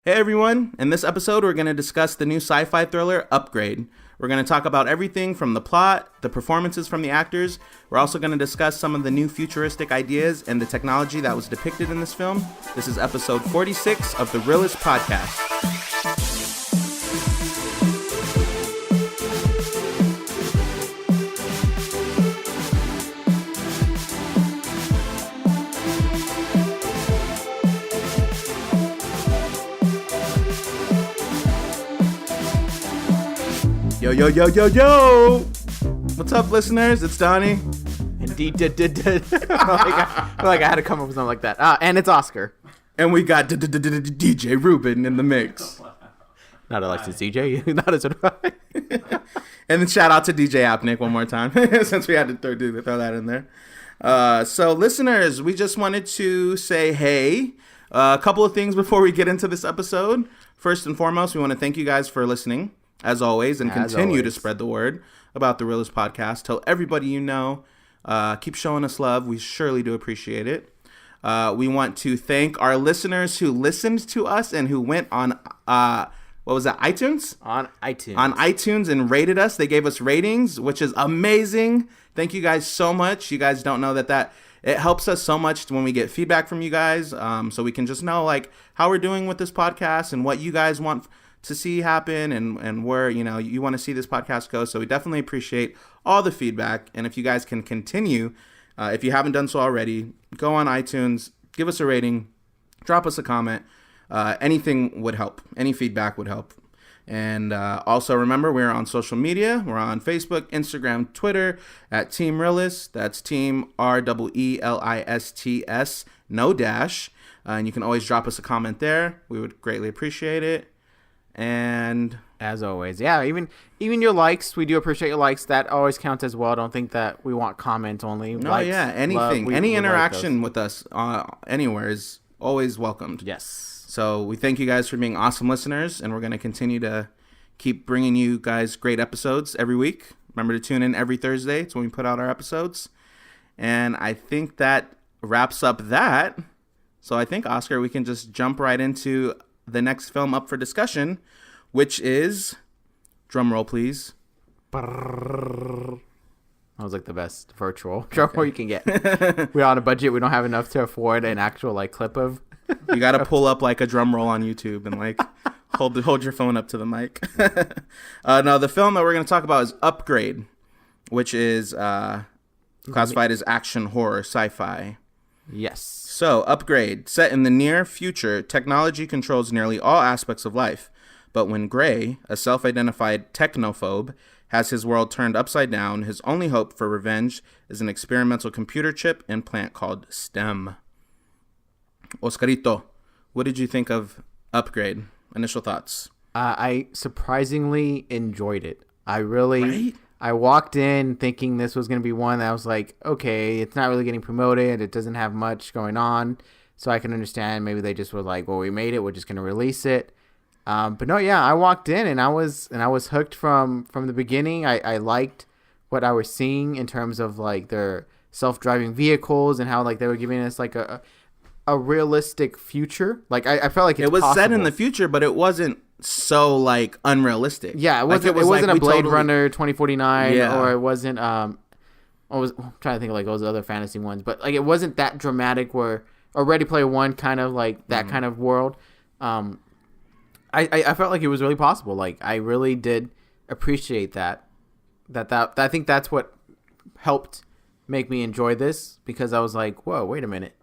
Hey everyone, in this episode we're going to discuss the new sci-fi thriller Upgrade. We're going to talk about everything from the plot, the performances from the actors. We're also going to discuss some of the new futuristic ideas and the technology that was depicted in this film. This is episode 46 of the Reel-ists Podcast. Yo, yo, yo, yo, yo! What's up, listeners? It's Donnie. Indeed, like I had to come up with something like that. And it's Oscar. And we got DJ Ruben in the mix. Not Alexis DJ. Not as And then shout out to DJ Apnick one more time, since we had to throw that in there. So, listeners, we just wanted to say hey. A couple of things before we get into this episode. First and foremost, we want to thank you guys for listening. As always, and continue to spread the word about the Reel-ists Podcast. Tell everybody you know. Keep showing us love. We surely do appreciate it. We want to thank our listeners who listened to us and who went on, what was that, iTunes? On iTunes. On iTunes and rated us. They gave us ratings, which is amazing. Thank you guys so much. You guys don't know that it helps us so much when we get feedback from you guys. So we can just know like how we're doing with this podcast and what you guys want to see happen and where, you want to see this podcast go. So we definitely appreciate all the feedback. And if you guys can continue, if you haven't done so already, go on iTunes, give us a rating, drop us a comment. Anything would help. Any feedback would help. And also remember, we're on social media. We're on Facebook, Instagram, Twitter at Team Reel-ists. That's Team Reel-ists, no dash. And you can always drop us a comment there. We would greatly appreciate it. And as always, yeah, even your likes, we do appreciate your likes. That always counts as well. Don't think that we want comments only. No, likes, yeah, anything, any interaction with us anywhere is always welcomed. Yes. So we thank you guys for being awesome listeners, and we're going to continue to keep bringing you guys great episodes every week. Remember to tune in every Thursday. It's when we put out our episodes. And I think that wraps up that. So I think, Oscar, we can just jump right into the next film up for discussion, which is, drum roll please. That was like the best virtual drum roll you can get. We're on a budget. We don't have enough to afford an actual clip of. You got to pull up a drum roll on YouTube and hold your phone up to the mic. Now the film that we're going to talk about is Upgrade, which is classified as action, horror, sci-fi. Yes. So, Upgrade. Set in the near future, technology controls nearly all aspects of life. But when Gray, a self-identified technophobe, has his world turned upside down, his only hope for revenge is an experimental computer chip implant called STEM. Oscarito, what did you think of Upgrade? Initial thoughts? I surprisingly enjoyed it. Right? I walked in thinking this was going to be one that I was like, okay, it's not really getting promoted. It doesn't have much going on. So I can understand maybe they just were like, well, we made it. We're just going to release it. But no, yeah, I walked in and I was hooked from the beginning. I liked what I was seeing in terms of their self-driving vehicles and how they were giving us a realistic future. I felt like it was possible. Set in the future, but it wasn't so unrealistic. Yeah, it wasn't a Blade Runner 2049 or it wasn't I'm trying to think of those other fantasy ones, but it wasn't that dramatic where Ready Player One kind of that kind of world. I felt like it was really possible. I really did appreciate that I think that's what helped make me enjoy this, because I was like, whoa, wait a minute.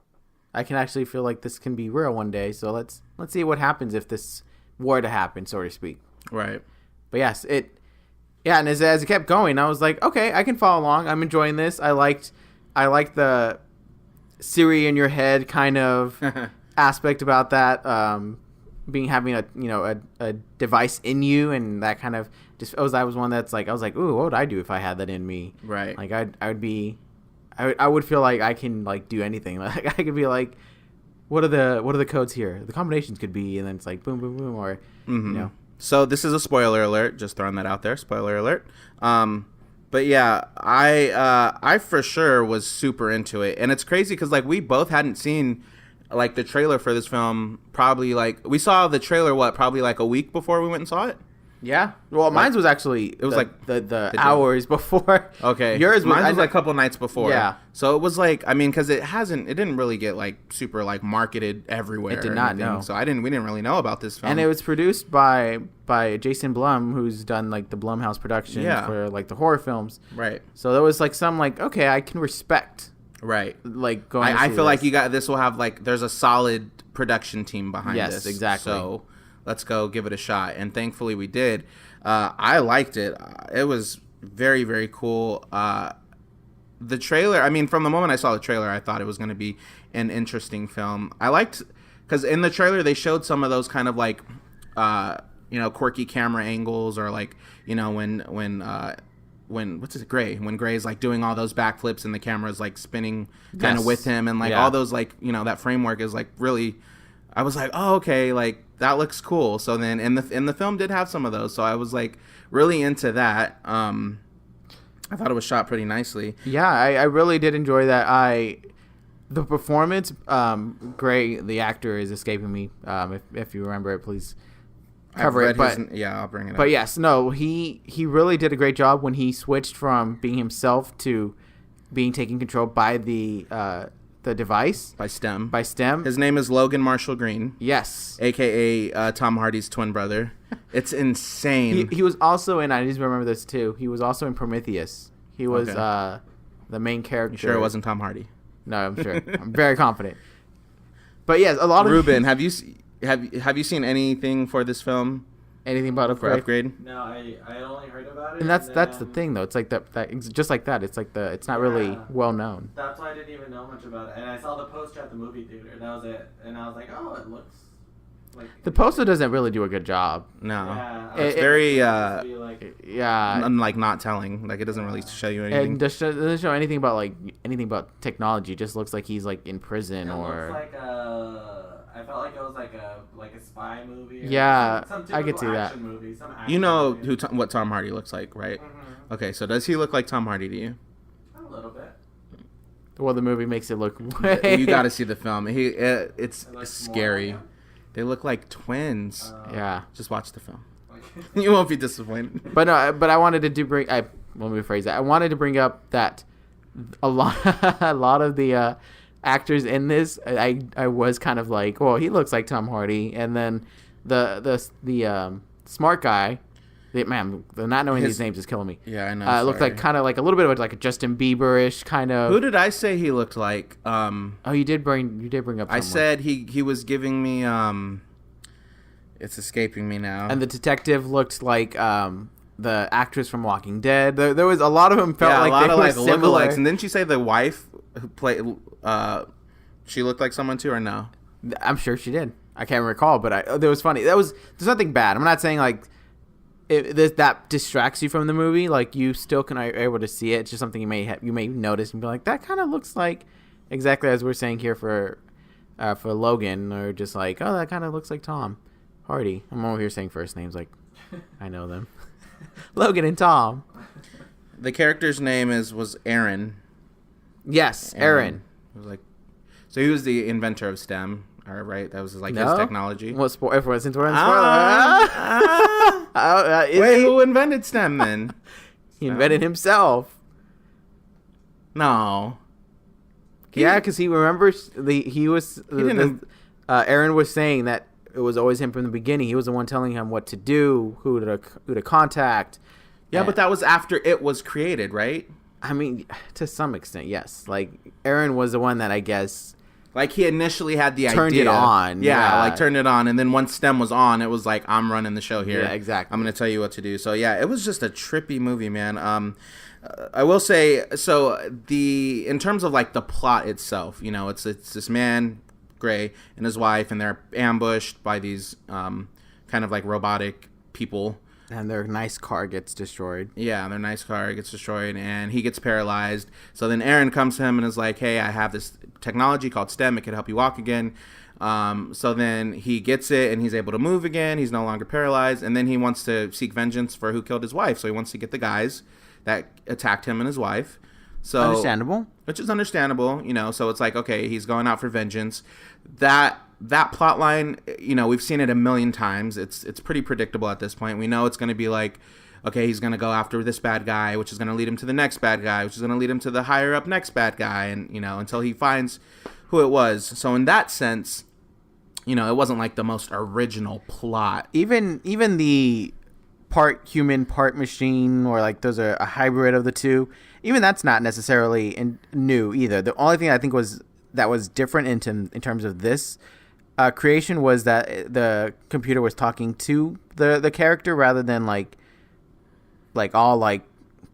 I can actually feel like this can be real one day. So let's see what happens if this were to happen, so to speak. Right. But yes, and as it kept going, I was like, okay, I can follow along. I'm enjoying this. I liked the Siri in your head kind of aspect about that, having a device in you, and that kind of just I was one that's I was like, ooh, what would I do if I had that in me? Right. I would feel like I can do anything. I could be like, what are the codes here? The combinations could be, and then it's boom, boom, boom, or So this is a spoiler alert. Just throwing that out there. Spoiler alert. But yeah, I for sure was super into it, and it's crazy because we both hadn't seen like the trailer for this film probably like we saw the trailer probably like a week before we went and saw it. Yeah. Well, mine was actually it was like the hours before. Okay. Yours mine was like a couple nights before. Yeah. So it was like because it didn't really get like super like marketed everywhere. It did not. No. So we didn't really know about this film. And it was produced by Jason Blum, who's done like the Blumhouse production for like the horror films. Right. So there was like some like okay, I can respect. Right. Like going. I feel like this will have like there's a solid production team behind this. Yes, exactly. So let's go give it a shot. And thankfully we did. I liked it. It was very, very cool. The trailer, from the moment I saw the trailer, I thought it was going to be an interesting film. I liked, because in the trailer they showed some of those kind of like, quirky camera angles, or like, when what's it, Gray? When Gray's like doing all those backflips and the camera's like spinning kind of with him, and like all those like that framework is like really. I was like, oh, okay, like that looks cool. So then, and the film did have some of those, so I was like really into that. I thought it was shot pretty nicely. Yeah, I really did enjoy that. The performance, Gray, the actor, is escaping me. If you remember it, please cover it. But I'll bring it up. But yes, no, he really did a great job when he switched from being himself to being taken control by the device. By STEM. His name is Logan Marshall-Green. Yes. A.k.a. Tom Hardy's twin brother. It's insane. He was also in, I need to remember this too, he was also in Prometheus. He was the main character. You sure it wasn't Tom Hardy? No, I'm sure. I'm very confident. But yes, a lot of... Ruben, have you seen anything for this film? Anything about Upgrade? No, I only heard about it. And that's the thing though. It's like that just like that. It's like it's not really well known. That's why I didn't even know much about it. And I saw the poster at the movie theater, and that was it. And I was like, oh, it looks like the poster doesn't really do a good job. No, yeah, it's very like not telling. Like it doesn't really show you anything. It doesn't show anything about technology. It just looks like he's like in prison or. Looks like I felt like it was like a spy movie. Or some I could see that. Movie, you know movie. what Tom Hardy looks like, right? Mm-hmm. Okay, so does he look like Tom Hardy to you? A little bit. Well, the movie makes it look. You got to see the film. It's scary. Like they look like twins. Yeah. Just watch the film. You won't be disappointed. But no, but I wanted to bring. Let me rephrase that. I wanted to bring up that a lot of the. Actors in this, I was kind of like, well, he looks like Tom Hardy, and then the smart guy, the not knowing these names is killing me. Yeah, I know. Looked like kind of like a little bit of like a Justin Bieber-ish kind of. Who did I say he looked like? Oh, you did bring up someone. I said he was giving me it's escaping me now. And the detective looked like the actress from Walking Dead. There was a lot of them felt like they were similar. Lookalikes. And didn't you say the wife who played she looked like someone too, or no? I'm sure she did. I can't recall, but it was funny. There's nothing bad. I'm not saying like that distracts you from the movie. Like you still are able to see it. It's just something you may notice and be like, that kind of looks like exactly as we're saying here for Logan, or just like, oh, that kind of looks like Tom Hardy. I'm over here saying first names like I know them. Logan and Tom. The character's name was Aaron. Yes, Aaron. It was like, so he was the inventor of STEM, right? That was like his technology. Well, since we're in spoiler, wait, who invented STEM then? He invented himself. No. Yeah, because he remembers Aaron was saying that it was always him from the beginning. He was the one telling him what to do, who to contact. Yeah, but that was after it was created, right? I mean, to some extent, yes. Like, Aaron was the one that I guess... Like, he initially had the turned idea. Turned it on. Yeah, like, turned it on. And then once STEM was on, it was like, I'm running the show here. Yeah, exactly. I'm going to tell you what to do. So, yeah, it was just a trippy movie, man. I will say, so, in terms of, like, the plot itself, it's this man, Gray, and his wife, and they're ambushed by these kind of, like, robotic people. And their nice car gets destroyed. Yeah, their nice car gets destroyed, and he gets paralyzed. So then Aaron comes to him and is like, hey, I have this technology called STEM. It can help you walk again. So then he gets it, and he's able to move again. He's no longer paralyzed. And then he wants to seek vengeance for who killed his wife. So he wants to get the guys that attacked him and his wife. So understandable. Which is understandable, you know. So it's like, okay, he's going out for vengeance. That plot line, you know, we've seen it a million times. It's pretty predictable at this point. We know it's going to be like, okay, he's going to go after this bad guy, which is going to lead him to the next bad guy, which is going to lead him to the higher up next bad guy, and, you know, until he finds who it was. So in that sense, you know, it wasn't like the most original plot. Even the part human, part machine, or like those are a hybrid of the two. Even that's not necessarily new either. The only thing I think was different in terms of this creation was that the computer was talking to the character rather than like all like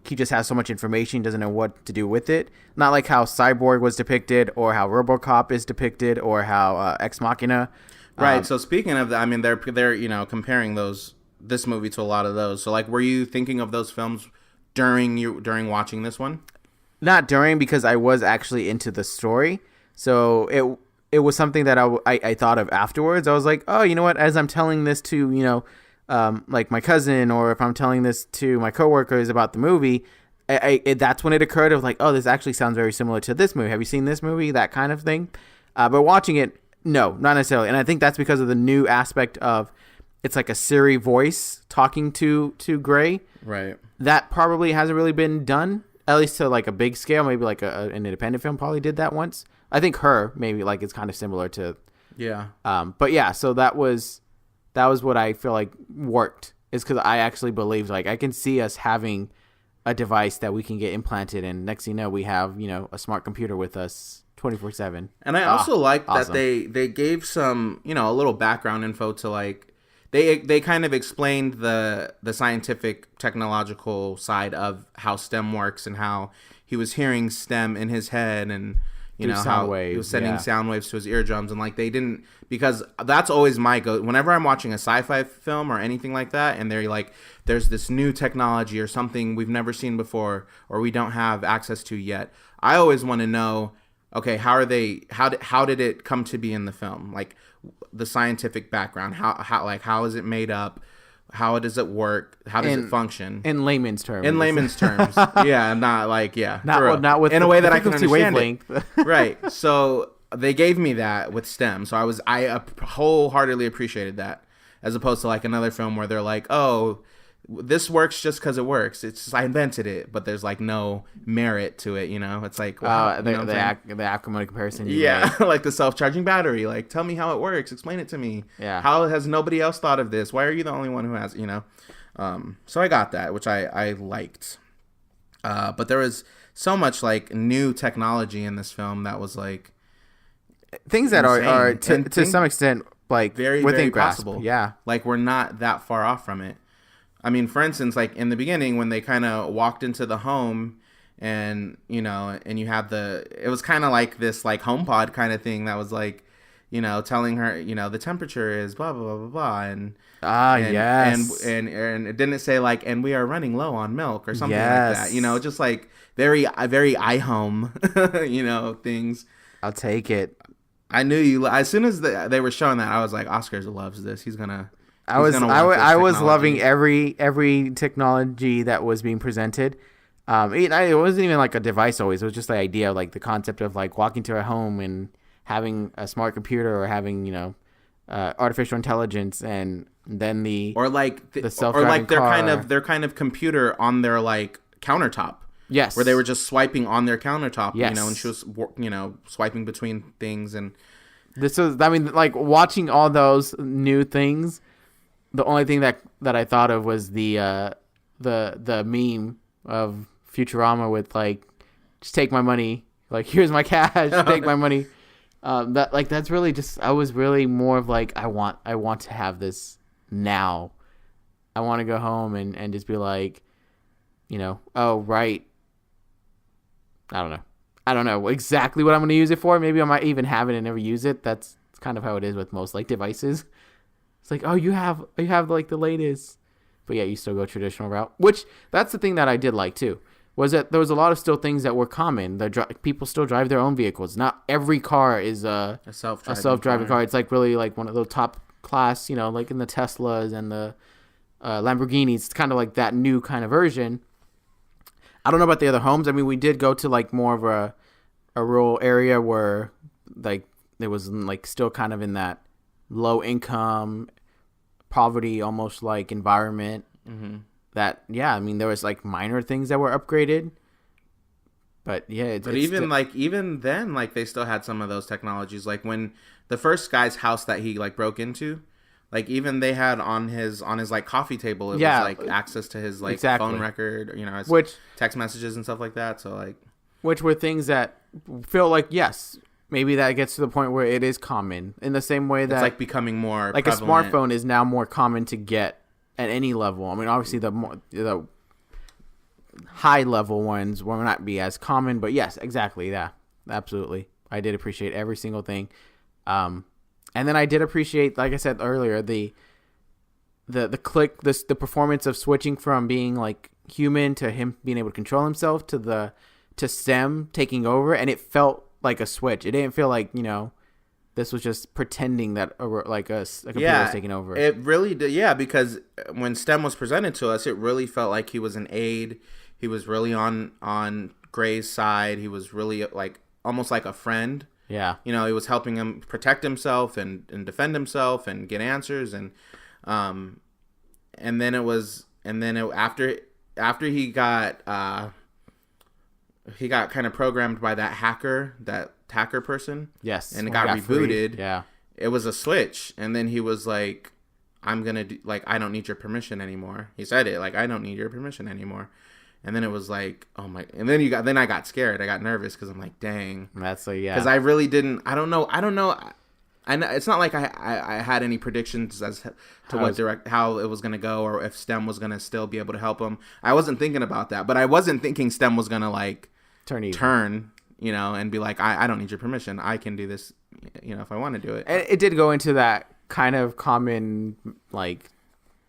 he just has so much information, doesn't know what to do with it. Not like how Cyborg was depicted, or how RoboCop is depicted, or how Ex Machina. Right. So speaking of that, I mean, they're you know, comparing this movie to a lot of those. So like, were you thinking of those films during watching this one? Not during, because I was actually into the story. So it was something that I thought of afterwards. I was like, oh, you know what? As I'm telling this to, you know, like my cousin, or if I'm telling this to my coworkers about the movie, that's when it occurred of like, oh, this actually sounds very similar to this movie. Have you seen this movie? That kind of thing. But watching it, no, not necessarily. And I think that's because of the new aspect of it's like a Siri voice talking to Gray. Right. That probably hasn't really been done, at least to like a big scale. Maybe like an independent film probably did that once. I think Her maybe like it's kind of similar to. Yeah. But yeah, so that was what I feel like worked, is because I actually believed, like, I can see us having a device that we can get implanted, and next thing you know, we have, you know, a smart computer with us 24/7. And I also like awesome. that they gave some, you know, a little background info to like they kind of explained the scientific technological side of how STEM works, and how he was hearing STEM in his head, and you know how he was sending sound waves to his eardrums, and like they didn't, because that's always my go whenever I'm watching a sci-fi film or anything like that, and they're like, there's this new technology or something we've never seen before or we don't have access to yet. I always want to know, okay, how did it come to be in the film? Like the scientific background, how is it made up? How does it work? How does it function? In layman's terms. Yeah, not like, yeah. Not with in a way that I can understand wavelength. it. Right. So they gave me that with STEM. So I wholeheartedly appreciated that, as opposed to like another film where they're like, oh, this works just because it works. It's just, I invented it, but there's like no merit to it, you know? It's like, wow, the acrimony comparison. Yeah, like the self-charging battery. Like, tell me how it works. Explain it to me. Yeah. How has nobody else thought of this? Why are you the only one who has, you know? So I got that, which I liked. But there was so much like new technology in this film that was like things that are to some extent like very, within very grasp. possible. Yeah. Like we're not that far off from it. I mean, for instance, like in the beginning when they kind of walked into the home, and you know, and you had it was kind of like this like HomePod kind of thing that was like, you know, telling her, you know, the temperature is blah blah blah blah blah, and yes, and it didn't say like, and we are running low on milk or something like that, you know, just like very iHome, you know, things. I'll take it. I knew you as soon as they were showing that, I was like, Oscar loves this. He's gonna. I was loving every technology that was being presented. It wasn't even like a device always. It was just the idea of like the concept of like walking to a home and having a smart computer, or having, you know, artificial intelligence, and then the self-driving car. their kind of computer on their like countertop. Yes. Where they were just swiping on their countertop, yes. You know, and she was, you know, swiping between things. And this was, I mean, like watching all those new things. The only thing that I thought of was the meme of Futurama with like, just take my money, like here's my cash, take my money. That's really just, I was really more of like, I want to have this now. I want to go home and just be like, you know, oh right. I don't know exactly what I'm going to use it for. Maybe I might even have it and never use it. That's kind of how it is with most like devices. It's like, oh, you have like the latest, but yeah, you still go traditional route. Which that's the thing that I did like too, was that there was a lot of still things that were common. People still drive their own vehicles. Not every car is a self-driving car. It's like really like one of those top class, you know, like in the Teslas and the Lamborghinis. It's kind of like that new kind of version. I don't know about the other homes. I mean, we did go to like more of a rural area where like it was like still kind of in that low income, poverty, almost like environment. Mm-hmm. That, yeah, I mean, there was like minor things that were upgraded. But yeah, even then, like they still had some of those technologies. Like when the first guy's house that he like broke into, like even they had on his like coffee table, it was like access to his like phone record, you know, his text messages and stuff like that. So like, which were things that feel like, yes, maybe that gets to the point where it is common in the same way that it's like becoming more like prevalent. A smartphone is now more common to get at any level. I mean, obviously the high level ones will not be as common, but yes, exactly. Yeah, absolutely. I did appreciate every single thing. And then I did appreciate, like I said earlier, the performance of switching from being like human to him being able to control himself to STEM taking over, and it felt like a switch. It didn't feel like, you know, this was just pretending that like a computer was taking over. It really did, yeah, because when STEM was presented to us, it really felt like he was an aide. He was really on Gray's side. He was really like almost like a friend. Yeah. You know, he was helping him protect himself and defend himself and get answers. And then after he got kind of programmed by that hacker person. Yes. And it got rebooted. Free. Yeah. It was a switch. And then he was like, I'm going to I don't need your permission anymore. He said it like, I don't need your permission anymore. And then it was like, oh my, and then I got scared. I got nervous because I'm like, dang. That's like, yeah. Because I really didn't, I don't know. I know it's not like I had any predictions as to how it was going to go or if STEM was going to still be able to help him. I wasn't thinking about that, but I wasn't thinking STEM was going to like turn, you know, and be like, I don't need your permission. I can do this, you know, if I want to do it. And it did go into that kind of common, like,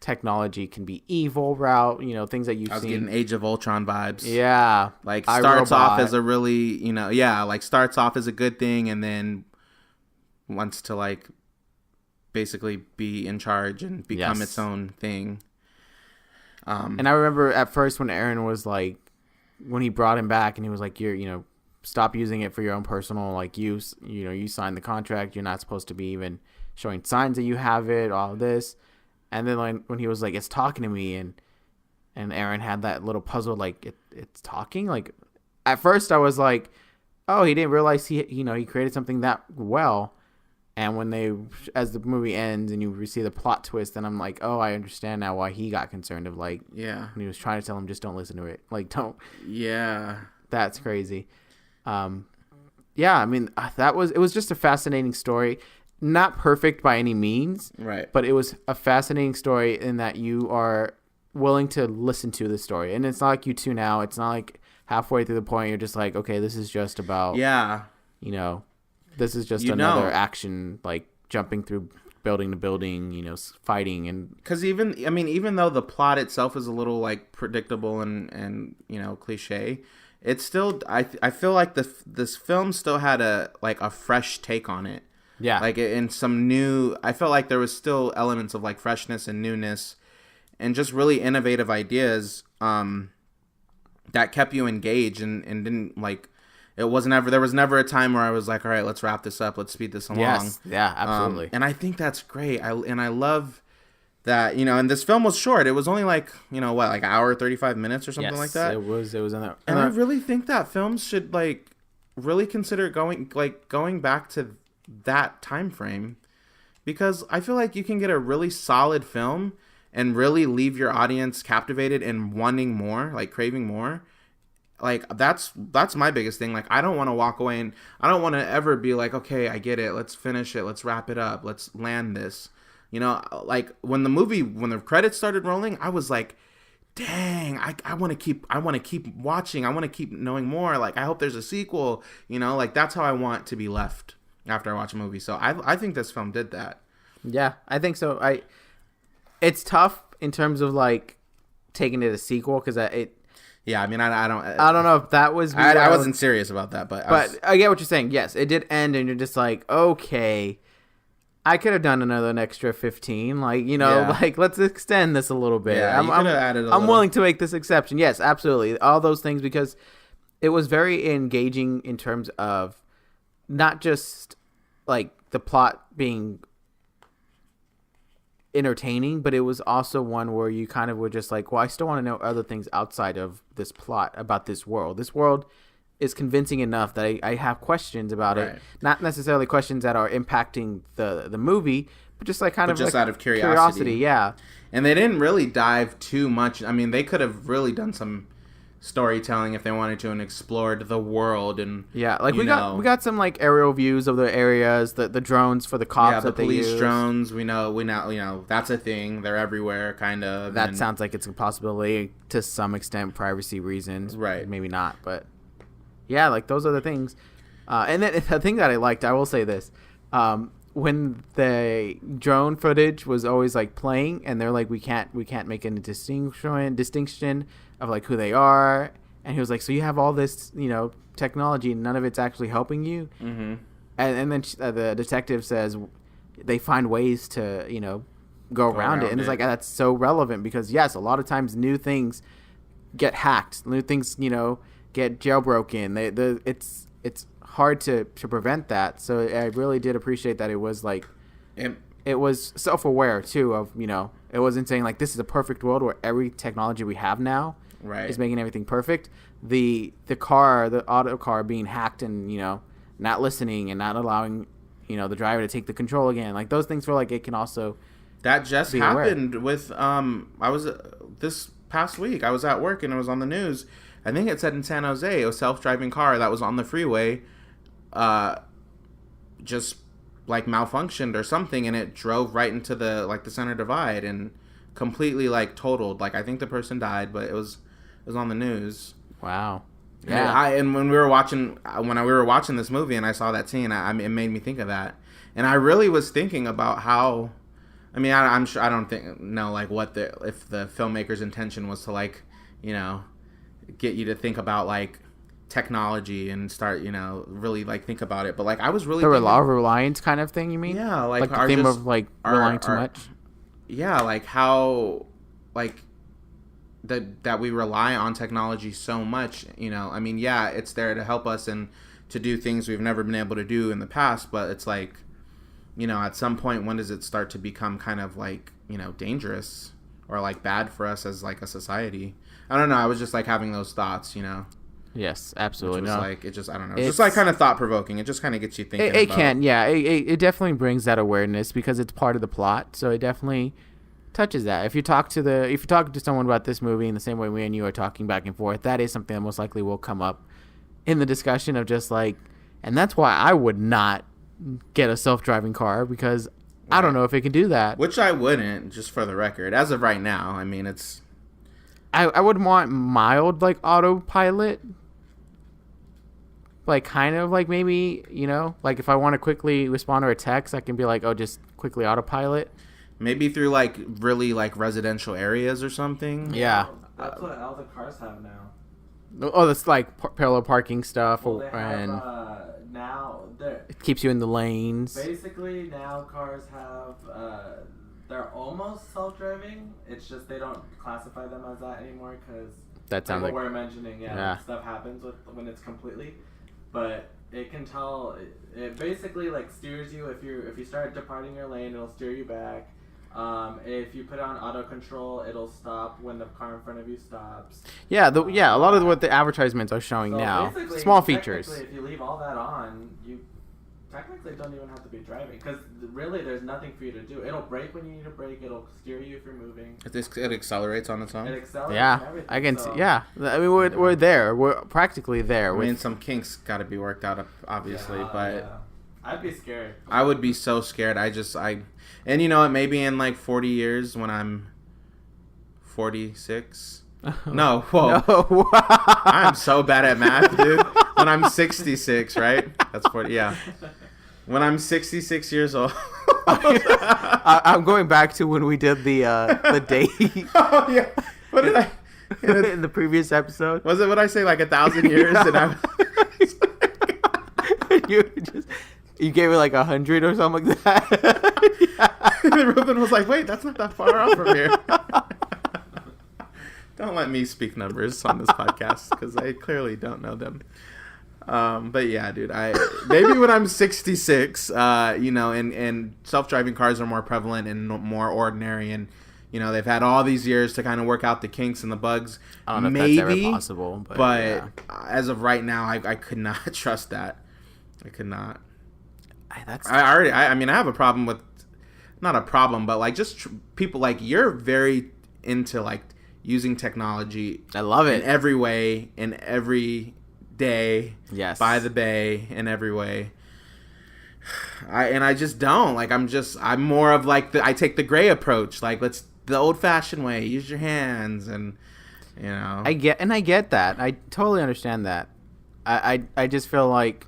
technology can be evil route, you know, things that you've seen. I was getting Age of Ultron vibes. Yeah. Like starts off as a really, you know, starts off as a good thing and then wants to like basically be in charge and become its own thing. And I remember at first when Aaron was like, when he brought him back and he was like, you're, you know, stop using it for your own personal like use, you know, you signed the contract, you're not supposed to be even showing signs that you have it, all of this. And then when he was like, it's talking to me, and Aaron had that little puzzle, like, it's talking? Like, at first I was like, oh, he didn't realize he created something that well. And as the movie ends and you see the plot twist, then I'm like, oh, I understand now why he got concerned of, like, yeah. When he was trying to tell him, just don't listen to it. Like, don't. Yeah. That's crazy. Yeah, I mean, it was just a fascinating story. Not perfect by any means, right? But it was a fascinating story in that you are willing to listen to the story, and it's not like you tune out. It's not like halfway through the point you're just like, okay, this is just about, you know, this is just another action, like jumping through building to building, you know, fighting. And because even though the plot itself is a little like predictable and you know, cliche, it's still I feel like this film still had a fresh take on it. Yeah. Like in some new, I felt like there was still elements of like freshness and newness and just really innovative ideas that kept you engaged and didn't like, there was never a time where I was like, all right, let's wrap this up. Let's speed this along. Yes. Yeah, absolutely. And I think that's great. I love that, you know, and this film was short. It was only like, you know, what, like an hour, 35 minutes or something like that. It was in that. And I really think that films should like really consider going back to that time frame, because I feel like you can get a really solid film and really leave your audience captivated and wanting more, like craving more. Like that's my biggest thing. Like I don't want to walk away and I don't want to ever be like, okay, I get it, let's finish it, let's wrap it up, let's land this, you know. Like when the credits started rolling, I was like, dang, I want to keep watching, I want to keep knowing more. Like I hope there's a sequel, you know. Like that's how I want to be left after I watch a movie. So I think this film did that. Yeah, I think so. It's tough in terms of like taking it a sequel because yeah, I mean, I don't know if that was. I wasn't serious about that, but I get what you're saying. Yes, it did end, and you're just like, okay, I could have done an extra 15. Like, Yeah. like, let's extend this a little bit. Yeah, you could have added a I'm little. willing to make this exception. Yes, absolutely. All those things, because it was very engaging in terms of not just like the plot being entertaining, but it was also one where you kind of were just like, well, I still want to know other things outside of this plot about this world. This world is convincing enough that I have questions about it. Not necessarily questions that are impacting the movie, but just like kind of just like out of curiosity. Yeah. And they didn't really dive too much. I mean, they could have really done some storytelling if they wanted to and explored the world and like we got some like aerial views of the areas, the drones for the cops, the that they police use. drones. We now that's a thing. They're everywhere, kind of. That sounds like it's a possibility to some extent, privacy reasons, right? Maybe not, but yeah, like those are the things. And then the thing that I liked, I will say this, when the drone footage was always like playing, and they're like, we can't make any distinction of like who they are, and he was like, so you have all this technology and none of it's actually helping you. Mm-hmm. And then the detective says they find ways to go around it, and it's like, that's so relevant, because yes, a lot of times new things get hacked, new things get jailbroken. It's hard to prevent that. So I really did appreciate that it was like it was self-aware too of it wasn't saying like this is a perfect world where every technology we have now is making everything perfect. The auto car being hacked and not listening and not allowing the driver to take the control again, like those things were like, it can also that just happened with I was this past week I was at work and it was on the news. I think it said in San Jose, a self-driving car that was on the freeway just like malfunctioned or something, and it drove right into the center divide and completely like totaled. Like I think the person died, but it was on the news. Wow. Yeah. And when we were watching this movie and I saw that scene, it made me think of that. And I really was thinking about how, I mean, I'm sure I don't know like if the filmmaker's intention was to like, get you to think about like technology and start really like think about it, but like I was really the reliance kind of thing, you mean? Yeah, like the theme of like relying too much. Yeah, like how like that we rely on technology so much. I mean, yeah, it's there to help us and to do things we've never been able to do in the past, but it's like at some point, when does it start to become kind of like dangerous or like bad for us as like a society? I don't know. I was just like having those thoughts, Yes, absolutely. Which was like, it just, I don't know. It's just like kind of thought provoking. It just kind of gets you thinking. It can, yeah. It definitely brings that awareness because it's part of the plot. So it definitely touches that. If you talk to someone about this movie in the same way we and you are talking back and forth, that is something that most likely will come up in the discussion of just like, and that's why I would not get a self-driving car, because I don't know if it can do that. Which I wouldn't, just for the record. As of right now, I mean, it's... I would want mild, like, autopilot. Like, kind of, like, maybe, like, if I want to quickly respond to a text, I can be like, oh, just quickly autopilot. Maybe through, like, really, like, residential areas or something. Yeah. That's what all the cars have now. Oh, that's, like, parallel parking stuff. Well, they have, now... It keeps you in the lanes. Basically, now cars have... they're almost self-driving. It's just they don't classify them as that anymore because that sounds like what we're mentioning. Yeah, stuff happens when it's completely, but it can tell. It basically like steers you if you start departing your lane, it'll steer you back. If you put on auto control, it'll stop when the car in front of you stops. Yeah, a lot of what the advertisements are showing now, small features. If you leave all that on, you technically don't even have to be driving because really there's nothing for you to do. It'll brake when you need to brake. It'll steer you if you're moving. It accelerates on its own. It accelerates. Yeah, and everything, I can see. Yeah, I mean we're there. We're practically there. I mean some kinks got to be worked out, obviously, but I'd be scared. I would be so scared. And you know what? Maybe in like 40 years when I'm 46. No, whoa. No. I'm so bad at math, dude. When I'm 66, right? That's 40. Yeah. When I'm 66 years old. I'm going back to when we did the date. Oh yeah. What did I? In the previous episode. Was it what I say like 1,000 years? Yeah. And I'm. You just You gave it like 100 or something like that. And Ruben was like, wait, that's not that far off from here. Don't let me speak numbers on this podcast because I clearly don't know them. But yeah, dude, maybe when I'm 66, and self-driving cars are more prevalent and more ordinary, and they've had all these years to kind of work out the kinks and the bugs. I don't know maybe, if that's ever possible, but yeah. As of right now, I could not trust that. I could not. I mean, I have a problem with, not a problem, but like just people like you're very into like using technology. I love it in every way, in every day. Yes. By the bay, in every way. I just don't like. I'm more of like I take the gray approach. Like the old-fashioned way. Use your hands, and I get that. I totally understand that. I just feel like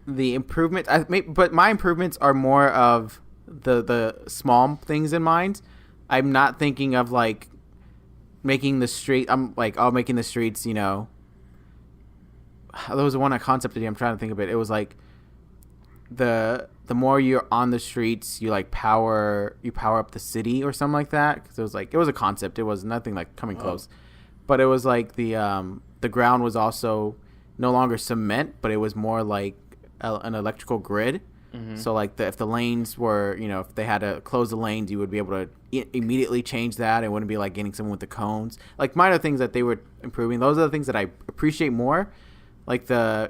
the improvement. But my improvements are more of the small things in mind. I'm not thinking of like making the street. I'm like, making the streets. There was one concept today. I'm trying to think of it. It was like the more you're on the streets, you like power up the city or something like that. Because it was a concept. It was nothing like coming close, but it was like the ground was also no longer cement, but it was more like an electrical grid. Mm-hmm. So like if the lanes were, if they had to close the lanes, you would be able to immediately change that. It wouldn't be like getting someone with the cones, like minor things that they were improving. Those are the things that I appreciate more, like the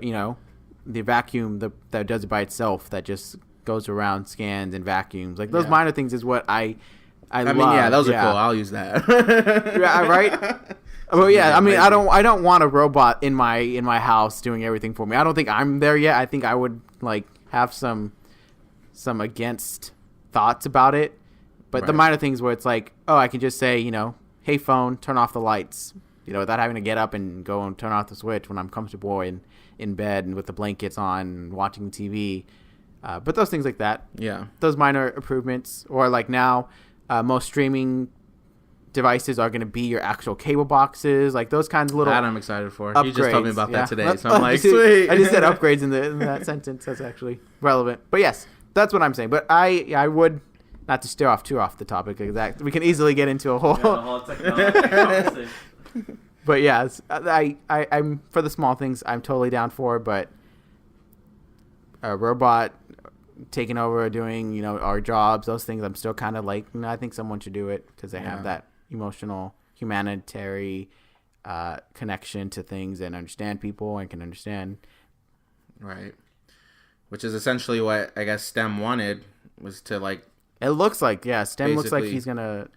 vacuum that does it by itself, that just goes around, scans and vacuums. Like those minor things is what I love. mean, yeah, those are cool. I'll use that. Yeah, right. Well, yeah. I mean, I don't want a robot in my house doing everything for me. I don't think I'm there yet. I think I would like have some against thoughts about it. But the minor things where it's like, I can just say, hey phone, turn off the lights, without having to get up and go and turn off the switch when I'm comfortable in bed and with the blankets on and watching TV. But those things like that. Yeah. Those minor improvements. Or like now, most streaming devices are going to be your actual cable boxes, like those kinds of little that I'm excited for. upgrades. You just told me about that today, so I'm like, sweet. I just said upgrades in that sentence. That's actually relevant. But yes, that's what I'm saying. But I would, not to steer off too off the topic, exact. We can easily get into a whole. Yeah, the whole technology conversation. But yeah, I'm for the small things. I'm totally down for. But a robot taking over, doing our jobs, those things, I'm still kind of like, I think someone should do it because they have that emotional, humanitarian connection to things and understand people and can understand. Right. Which is essentially what I guess STEM wanted, was to like. It looks like, STEM looks like he's gonna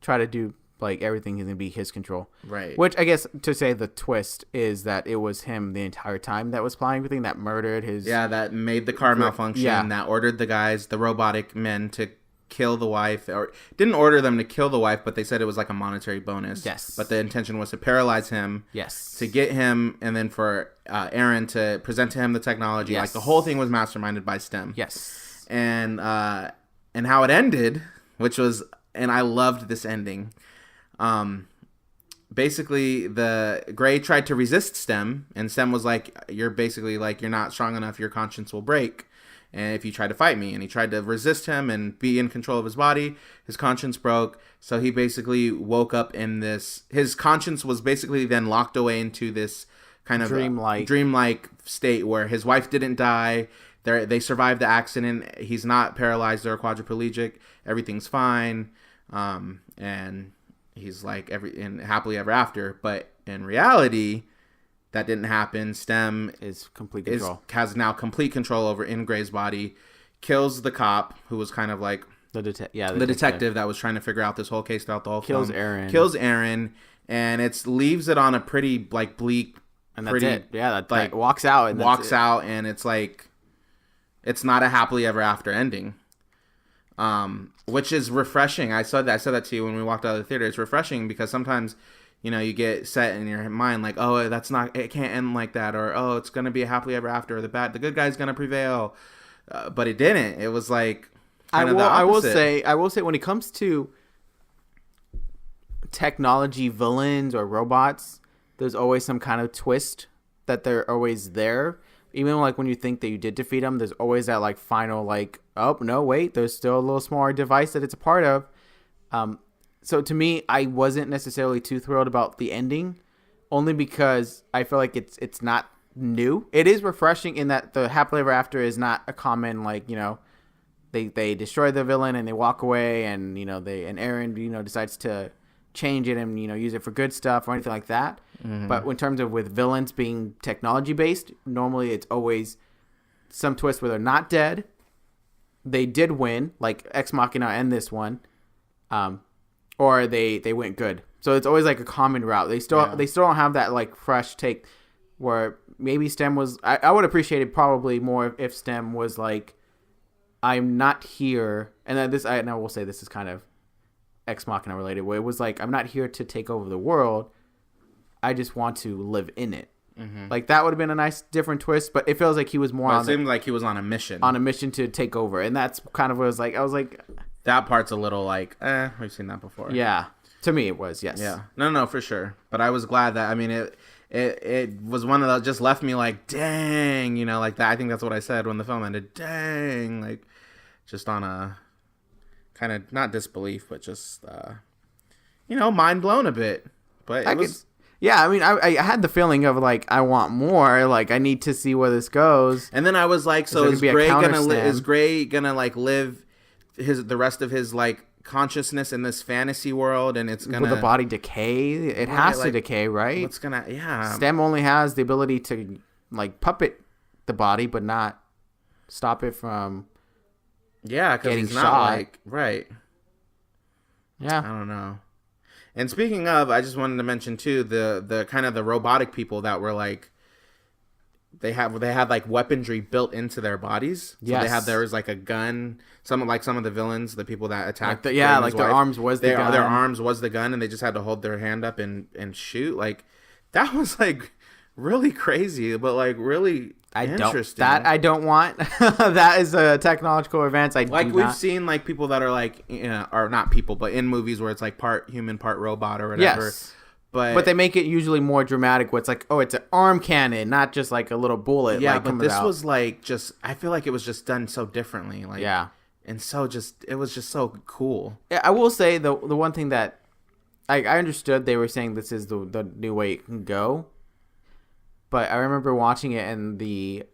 try to do like everything. He's gonna be his control. Right. Which I guess to say the twist is that it was him the entire time that was planning everything, that murdered his. Yeah, that made the car malfunction. Yeah. That ordered the robotic men to kill the wife, or didn't order them to kill the wife, but they said it was like a monetary bonus. Yes. But the intention was to paralyze him. Yes. To get him, and then for Aaron to present to him the technology. Yes. Like the whole thing was masterminded by STEM. Yes. And how it ended, which was, and I loved this ending. Basically the Gray tried to resist STEM, and STEM was like, you're basically like, you're not strong enough, your conscience will break. And if you try to fight me, and he tried to resist him and be in control of his body, his conscience broke. So he basically woke up in this, his conscience was basically then locked away into this kind of dreamlike state where his wife didn't die. They survived the accident. He's not paralyzed or quadriplegic. Everything's fine. And he's like happily ever after. But in reality, that didn't happen. STEM is complete control. Has now complete control over Gray's body. Kills the cop who was kind of like the detective that was trying to figure out this whole case throughout the whole film. Kills Aaron, and it leaves it on a pretty like bleak. And that's it. Yeah, that like walks out and it's like, it's not a happily ever after ending. Which is refreshing. I said that to you when we walked out of the theater. It's refreshing because sometimes, you get set in your mind like, oh, it can't end like that, or oh, it's gonna be a happily ever after, or the good guy's gonna prevail, but it didn't. It was like kind of the opposite. I will say when it comes to technology villains or robots, there's always some kind of twist that they're always there. even like when you think that you did defeat him, there's always that like final like, oh no, wait, there's still a little smaller device that it's a part of. So to me, I wasn't necessarily too thrilled about the ending, only because I feel like it's not new. It is refreshing in that the happily ever after is not a common like, you know, they destroy the villain and they walk away, and you know and Aaron, you know, decides to change it and, you know, use it for good stuff or anything like that. But in terms of with villains being technology based, normally it's always some twist where they're not dead, they did win, like Ex Machina and this one, or they went good. So it's always like a common route. They still don't have that like fresh take where maybe STEM was. I would appreciate it probably more if STEM was like, I'm not here, and then this I will say this is kind of Ex Machina related, where it was like, I'm not here to take over the world, I just want to live in it. Like that would have been a nice different twist, but it feels like he was more it seemed like he was on a mission to take over, and that's kind of what I was like that part's a little like we've seen that before. Yeah, to me it was. Yes. Yeah, no for sure, but I was glad that, I mean, it was one of those, just left me like, dang, you know, like that. I think that's what I said when the film ended, dang, like just on a kind of not disbelief, but just you know, mind blown a bit. But it was. Yeah, I mean, I had the feeling of like, I want more. Like, I need to see where this goes. And then I was like, so is Gray gonna like live the rest of his like consciousness in this fantasy world, and it's gonna, will the body decay? It has to decay, right? What's gonna STEM only has the ability to like puppet the body, but not stop it from because he's not shot. like right. Yeah, I don't know. And speaking of, I just wanted to mention too the kind of the robotic people that were like, they had like weaponry built into their bodies. So there was like a gun. Some of the villains, the people that attacked, their arms was the gun. Their arms was the gun, and they just had to hold their hand up and shoot. Like that was like really crazy, but like really interesting. I don't want. That is a technological advance. We've seen like people that are like, you know, or not people, but in movies where it's like part human, part robot or whatever. Yes. But they make it usually more dramatic, where it's like, oh, it's an arm cannon, not just like a little bullet. Yeah, like, but this was like just, I feel like it was just done so differently. Like, yeah. And so it was just so cool. Yeah, I will say the one thing that I understood, they were saying this is the new way it can go. But I remember watching it, and the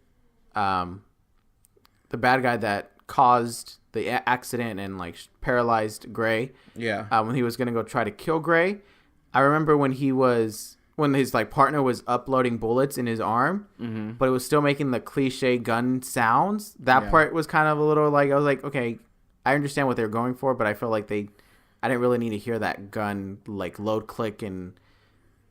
bad guy that caused the accident and like paralyzed Gray. Yeah. When he was gonna go try to kill Gray, I remember when his like partner was uploading bullets in his arm, but it was still making the cliche gun sounds. That part was kind of a little like, I was like, okay, I understand what they're going for, but I feel like I didn't really need to hear that gun like load click, and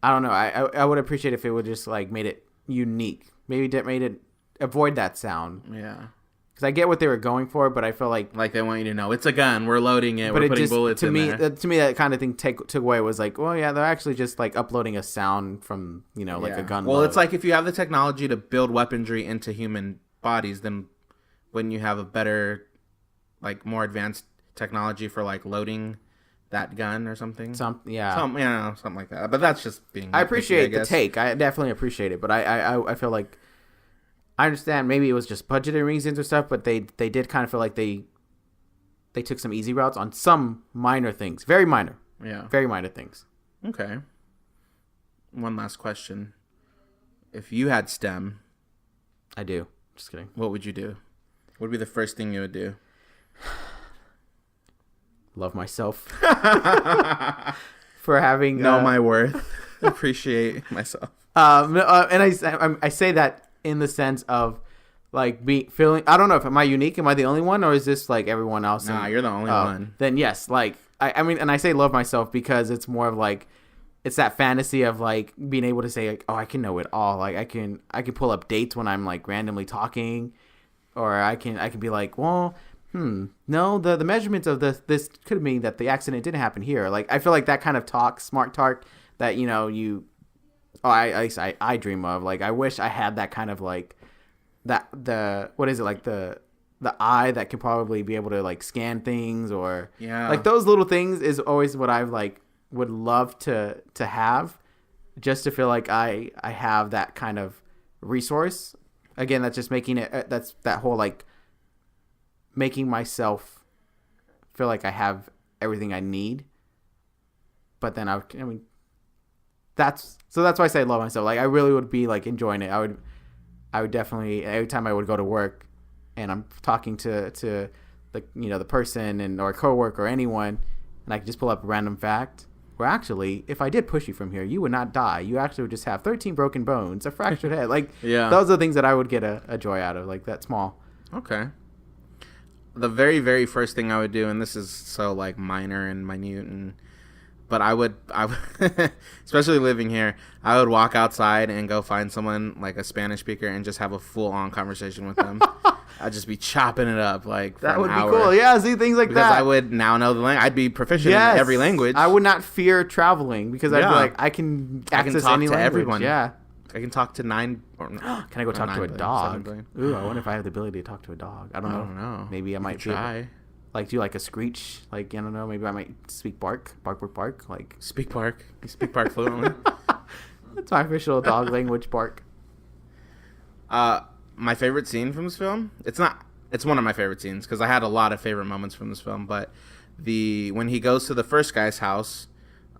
I don't know. I would appreciate if it would just like made it unique. Maybe made it avoid that sound. Yeah. Because I get what they were going for, but I feel like they want you to know it's a gun. We're loading it. We're putting bullets in there. To me, that kind of thing took away was like, well, yeah, they're actually just like uploading a sound from, you know, like a gun. Well, load. it's like if you have the technology to build weaponry into human bodies, then wouldn't you have a better, like more advanced technology for like loading that gun or something? Something like that. But that's just being. I appreciate the take. I definitely appreciate it, but I feel like. I understand maybe it was just budgeting reasons or stuff, but they did kind of feel like they took some easy routes on some minor things. Very minor. Yeah. Very minor things. Okay. One last question. If you had STEM. I do. Just kidding. What would you do? What would be the first thing you would do? Love myself. For having... Know my worth. Appreciate myself. And I say that in the sense of like feeling, I don't know if am I unique? Am I the only one, or is this like everyone else? Nah, you're the only one. Then yes, like I mean, and I say love myself because it's more of like, it's that fantasy of like being able to say like, oh, I can know it all. Like I can pull up dates when I'm like randomly talking, or I can be like, well, no, the measurements of this could mean that the accident didn't happen here. Like I feel like that kind of smart talk that, you know, I dream of. Like I wish I had that kind of like what is it, like the eye that can probably be able to like scan things, or like those little things is always what I've like would love to have, just to feel like I have that kind of resource. again, that's just making it. That's that whole like making myself feel like I have everything I need. But then I mean, that's why I say I love myself. Like I really would be like enjoying it. I would definitely every time I would go to work, and I'm talking to the the person or a coworker or anyone, and I could just pull up a random fact. Where actually, if I did push you from here, you would not die. You actually would just have 13 broken bones, a fractured head. Like, those are the things that I would get a joy out of, like that small. Okay. The very, very first thing I would do, and this is so like minor and minute, but I would, especially living here, I would walk outside and go find someone like a Spanish speaker and just have a full-on conversation with them. I'd just be chopping it up like for that would an hour. be cool. Yeah, see things like because that. I would now know the language. I'd be proficient in every language. I would not fear traveling because I'd be like, I can access talk any to language. everyone. Yeah. I can talk to 9 or Can I go talk to a dog? Ooh, I wonder if I have the ability to talk to a dog. I don't know. Maybe I might try. Like do like a screech, like I don't know. Maybe I might speak bark, like speak bark. You speak bark fluently. That's my official dog language, bark. My favorite scene from this film. It's one of my favorite scenes because I had a lot of favorite moments from this film. But when he goes to the first guy's house,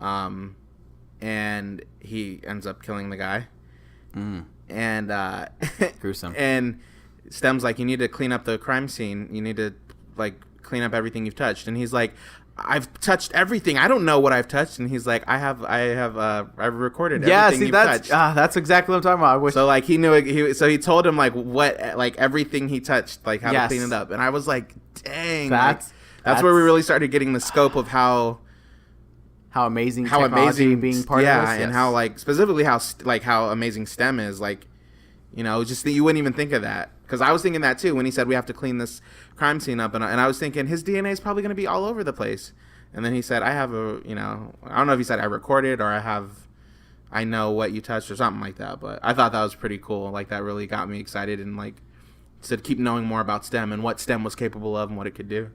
and he ends up killing the guy, and gruesome. And Stem's like, you need to clean up the crime scene. You need to like clean up everything you've touched. And he's like, I've touched everything. I don't know what I've touched. And he's like, I've recorded everything you've touched. That's exactly what I'm talking about. So like he knew it. So he told him like everything he touched, like how to clean it up. And I was like, dang, that's where we really started getting the scope of how amazing technology being part of this. And how like specifically how amazing STEM is. Like, just that you wouldn't even think of that. Because I was thinking that too when he said we have to clean this crime scene up, and I was thinking his DNA is probably going to be all over the place. And then he said, I have I don't know if he said I recorded or I know what you touched or something like that. But I thought that was pretty cool. Like that really got me excited and like said keep knowing more about STEM and what STEM was capable of and what it could do.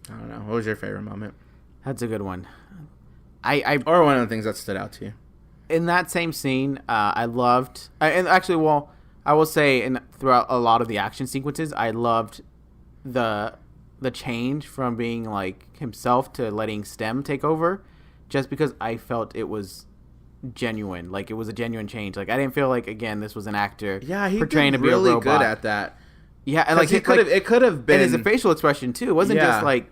I don't know. What was your favorite moment? That's a good one. Or one of the things that stood out to you. In that same scene, I loved, and actually, well, I will say, throughout a lot of the action sequences, I loved the change from being like himself to letting STEM take over, just because I felt it was genuine. Like it was a genuine change. Like I didn't feel like again this was an actor. Yeah, he portraying did to be really a robot. good at that. Yeah, and like it could have been, and his facial expression too. It wasn't just like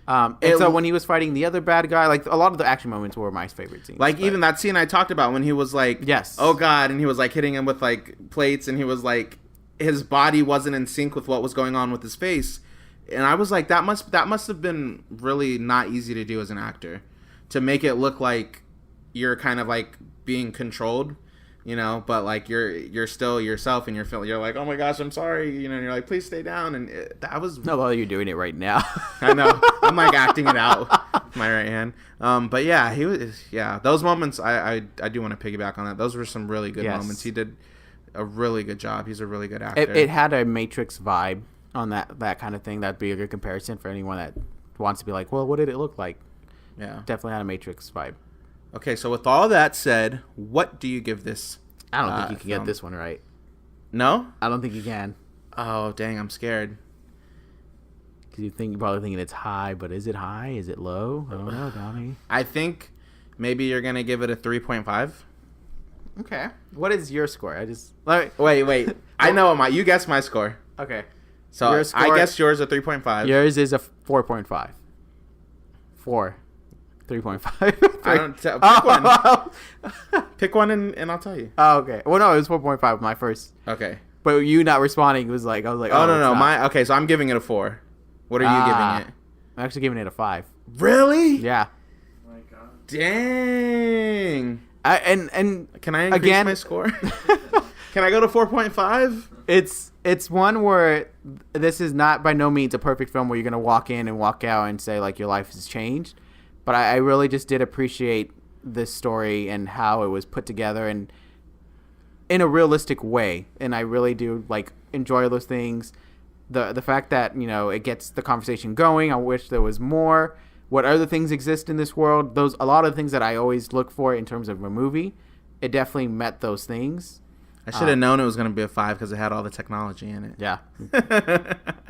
so when he was fighting the other bad guy, like a lot of the action moments were my favorite scenes. Like even that scene I talked about when he was like, yes, oh god, and he was like hitting him with like plates, and he was like, his body wasn't in sync with what was going on with his face, and I was like, that must have been really not easy to do as an actor, to make it look like you're kind of like being controlled, but like you're still yourself, and you're like, oh my gosh, I'm sorry, and you're like, please stay down, and that was no, well, you're doing it right now. I know, I'm like acting it out with my right hand, but yeah, those moments I do want to piggyback on that. Those were some really good moments. He did a really good job. He's a really good actor. It had a Matrix vibe on that kind of thing. That'd be a good comparison for anyone that wants to be like, well, what did it look like? Yeah, definitely had a Matrix vibe. Okay, so with all that said, what do you give this? I don't think you can get this one right. No? I don't think you can. Oh, dang, I'm scared. Because you're probably thinking it's high, but is it high? Is it low? I don't know, Donnie. I think maybe you're going to give it a 3.5. Okay. What is your score? Wait. I know you guessed my score. Okay. So I guess yours a 3.5. Yours is a 4.5. 4. 3.5. Pick one. Pick one and I'll tell you. Oh, okay. Well, no, it was 4.5 my first. Okay. But you not responding was like, I was like, oh no. Okay, so I'm giving it a 4. What are you giving it? I'm actually giving it a 5. Really? Yeah. Oh my God. Dang. And can I increase my score? Can I go to 4.5? It's one where this is not by no means a perfect film where you're gonna walk in and walk out and say like your life has changed. But I really just did appreciate this story and how it was put together and in a realistic way. And I really do like enjoy those things. The fact that, it gets the conversation going. I wish there was more. What other things exist in this world? A lot of things that I always look for in terms of a movie. It definitely met those things. I should have known it was going to be a 5 because it had all the technology in it. Yeah.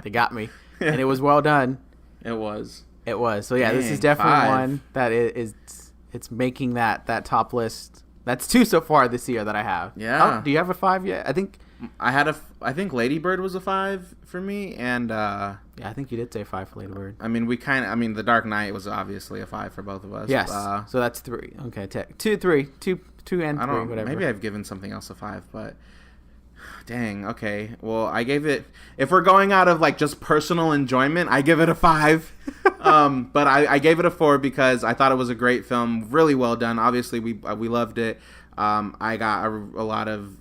They got me. And it was well done. It was. It was. So, yeah, this is Dang, definitely 5. one that it's making that top list. That's 2 so far this year that I have. Yeah. Oh, do you have a 5 yet? I think Lady Bird was a 5 for me, and yeah, I think you did say 5 for Lady Bird. I mean, The Dark Knight was obviously a 5 for both of us. Yes. So that's 3. Okay, 2, 3, 2 and 3, whatever. Maybe I've given something else a 5, but dang. Okay. Well, I gave it. If we're going out of like just personal enjoyment, I give it a 5. But I gave it a 4 because I thought it was a great film, really well done. Obviously, we loved it. I got a lot of.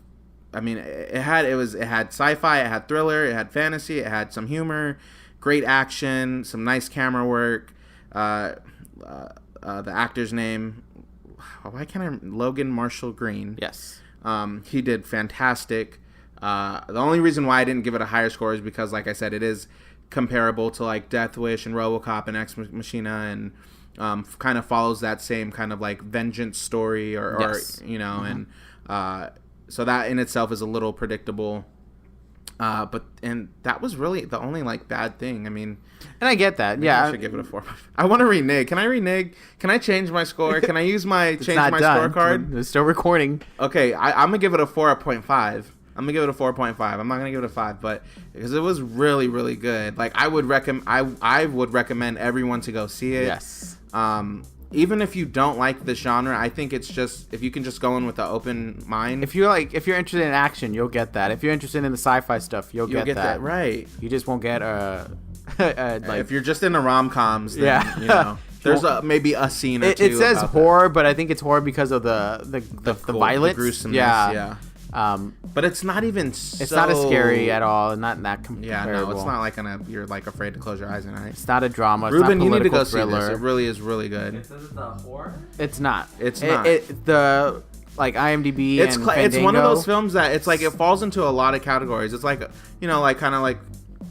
I mean, it had sci-fi, it had thriller, it had fantasy, it had some humor, great action, some nice camera work. The actor's name, why can't I remember? Logan Marshall-Green. Yes. He did fantastic. The only reason why I didn't give it a higher score is because, like I said, it is comparable to like Death Wish and RoboCop and Ex Machina, and kind of follows that same kind of like vengeance story, or Yes. and so that in itself is a little predictable. But that was really the only like bad thing. I mean, and I get that. maybe Yeah. I should give it a 4. I want to renege. Can I renege? Can I change my score? Can I use my It's change not my done. scorecard? It's still recording. Okay, I'm gonna give it a 4.5. I'm gonna give it a 4.5. I'm not gonna give it a 5, but because it was really, really good. Like I would recommend everyone to go see it. Yes. Even if you don't like the genre, I think it's just if you can just go in with an open mind. If you're interested in action, you'll get that. If you're interested in the sci-fi stuff, you'll get that. Right. You just won't get like if you're just into rom-coms, then, Yeah. there's maybe a scene or two. it says about horror, but I think it's horror because of the violence, the gruesomeness. Yeah. But it's not even. It's not as scary at all. Not that comparable. Yeah, no, it's not like you're like afraid to close your eyes at night. It's not a drama. It's Ruben, not you need to go thriller. see this. It really is really good. It says it's a horror? It's not. It's not. The like IMDb It's and it's one of Fandango. those films that it's like it falls into a lot of categories. It's like like kind of like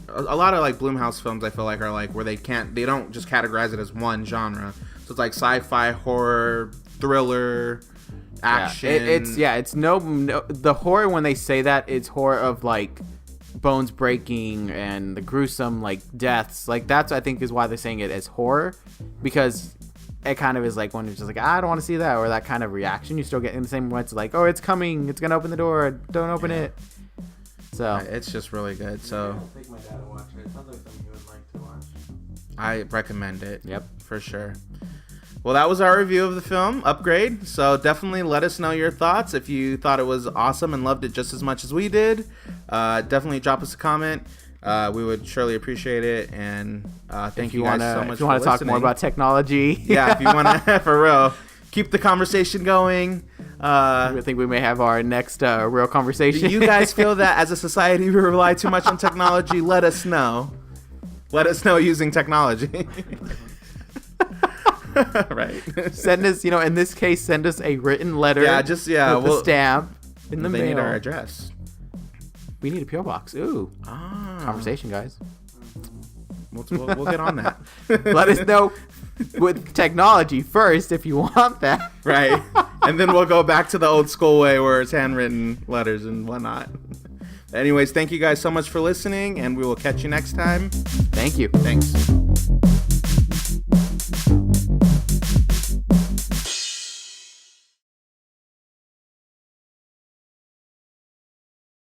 a lot of like Blumhouse films. I feel like are like where they don't just categorize it as one genre. So it's like sci-fi, horror, thriller, action. It's no the horror when they say that it's horror of like bones breaking and the gruesome like deaths. Like that's I think is why they're saying it as horror, because it kind of is like when you're just like I don't want to see that, or that kind of reaction you still get in the same way. It's like, oh, it's coming, it's gonna open the door, don't open it. So it's just really good. So I'll take my dad to watch it. It sounds like something he would like to watch. I recommend it. Yep, for sure. Well, that was our review of the film, Upgrade. So definitely let us know your thoughts. If you thought it was awesome and loved it just as much as we did, definitely drop us a comment. We would surely appreciate it. And thank you guys so much for listening. If you want to talk more about technology. Yeah, if you want to, for real, keep the conversation going. I think we may have our next real conversation. Do you guys feel that as a society we rely too much on technology? Let us know. Let us know using technology. Right. Send us, in this case, send us a written letter. With a stamp in the mail. They need our address. We need a PO box. Ooh. Conversation, guys. We'll get on that. Let us know with technology first if you want that. Right. And then we'll go back to the old school way where it's handwritten letters and whatnot. Anyways, thank you guys so much for listening, and we will catch you next time. Thank you. Thanks.